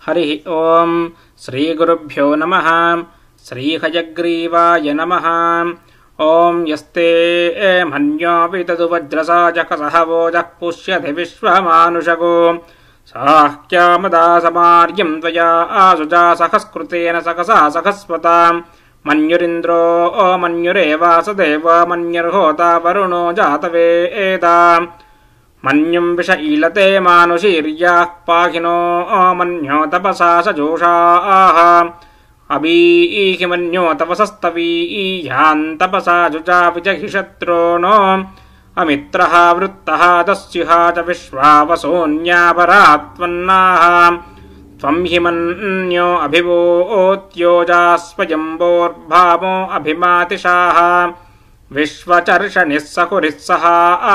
हरिः ओं श्रीगुरुभ्यो नमः। श्रीहयग्रीवाय नमः। ओं यस्ते मन्योऽपि तदु वज्रसाजकसह वोजः पुष्यति विश्वमानुषगो साह्यामदासमार्यं त्वया आसुजा सहस्कृतेन सकसा सहस्वताम् मन्युरिन्द्रो मन्युरेवासदेव मन्युर्होता वरुणो जातवेदाम् मन्युं विष ईलते मानुषीर्याः पाहिनो मन्यो तपसा सजोषाः अबीहि मन्यो तपसस्तवीयान् तपसा जुजाविजहि शत्रोनो अमित्रः वृत्तः दस्युः च विश्वावसोऽन्यापरात्वन्नाः त्वं हि मन्यो अभिवोत्योजास्वयम्बोर्भावो अभिमातिशाः विश्वचर्षणिः सहुरिः सह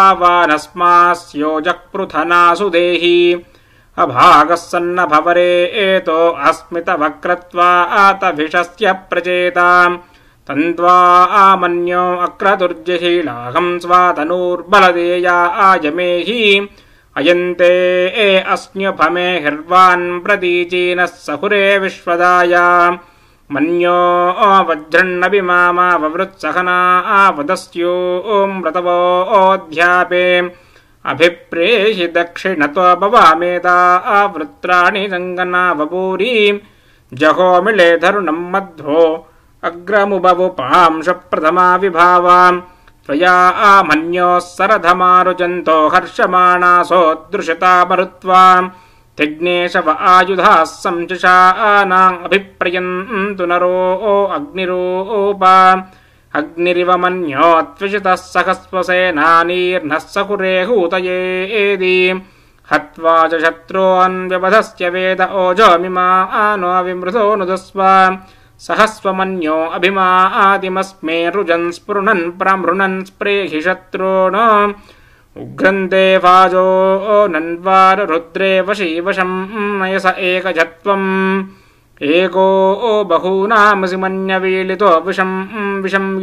आवानस्मास्योजः पृथनासु देहि अभागः सन्न भवरे एतो अस्मितवक्रत्वा आतभिषस्य प्रचेताम् तन्त्वा आमन्यो अक्रतुर्जिहीलाहं स्वातनूर्बलदेया आयमेहि अयन्ते अस्न्युपमे हिर्वान् प्रतीचीनः सहुरे विश्वदाया मन्यो वज्रन्नभिमामाववृत्सहना आवदस्यो मृतवोऽध्यापे अभिप्रेहि दक्षिणतो भवामेता आवृत्राणि सङ्गनावपूरी जहोमिले धरुणं मध्वो अग्रमुपवुपांशप्रथमा विभावाम् त्वया आमन्योः सरधमारुजन्तो हर्षमाणासोऽदृशता मरुत्वाम् तिग्नेशव आयुधाः संशिशानामभिप्रयन्तु नरो अग्निरूपा अग्निरिव मन्योत्विषितः सहस्वसेनानीर्नः सहुरे हूतयेदि हत्वा च शत्रोऽन्व्यवधस्य वेद ओजोमिमानो विमृतो नुदस्व सहस्वमन्यो अभिमादिमस्मे रुजन् स्पृणन् प्रमृणन् स्प्रेहि शत्रून् उग्रन्ते वाजो नन्वार रुद्रे वशीवशं नयस एकजत्वम् एको बहूनामसि मन्यवीलितो विषं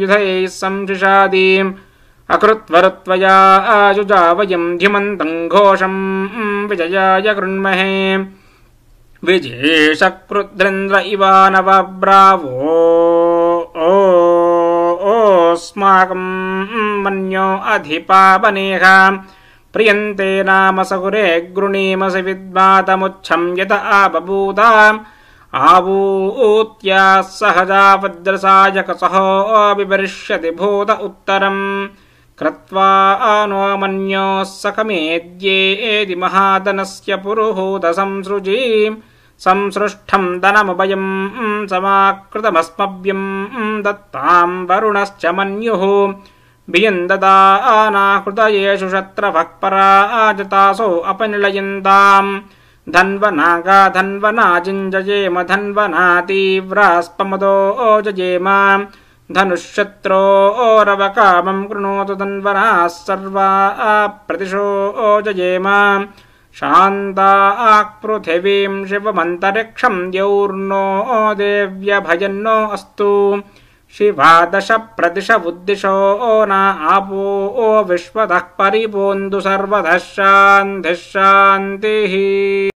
युधैः संशिषादीम् अकृत्वरुत्वया आयुजा वयं धिमन्तं घोषं विजयाय कृण्महे विजेशकृद्रेन्द्र इवानव ब्रावो ओस्माकं मन्यो अधिपावनेह प्रियन्ते नाम सहुरे गृणीमसि विद्मातमुच्छं यत आबभूता आवूत्याः सहजा वज्रसायकसहो विवर्ष्यति भूत उत्तरम् कृत्वा नो मन्योः सखमेद्येदि महादनस्य पुरुहूत संसृजी संसृष्टं धनमुभयं समाकृतमस्मभ्यं दत्तां वरुणश्च मन्युः भियन्ददानाहृदयेषु शत्रवः पराजतासो अपनिलयन्ताम् धन्वनागा धन्वना जिञ्जयेम धन्वना तीव्रास्पमदो जयेम धनुःशत्रोरवकामं कृणोतु धन्वनाः सर्वा प्रतिशो जयेम शान्ताः पृथिवीं शिवमन्तरिक्षं द्यौर्नो देव्यभयन्नो अस्तु शिवा दश प्रतिश उद्दिशो न आपो विश्वतः परिपोन्तु सर्वतः शान्तिः शान्तिः।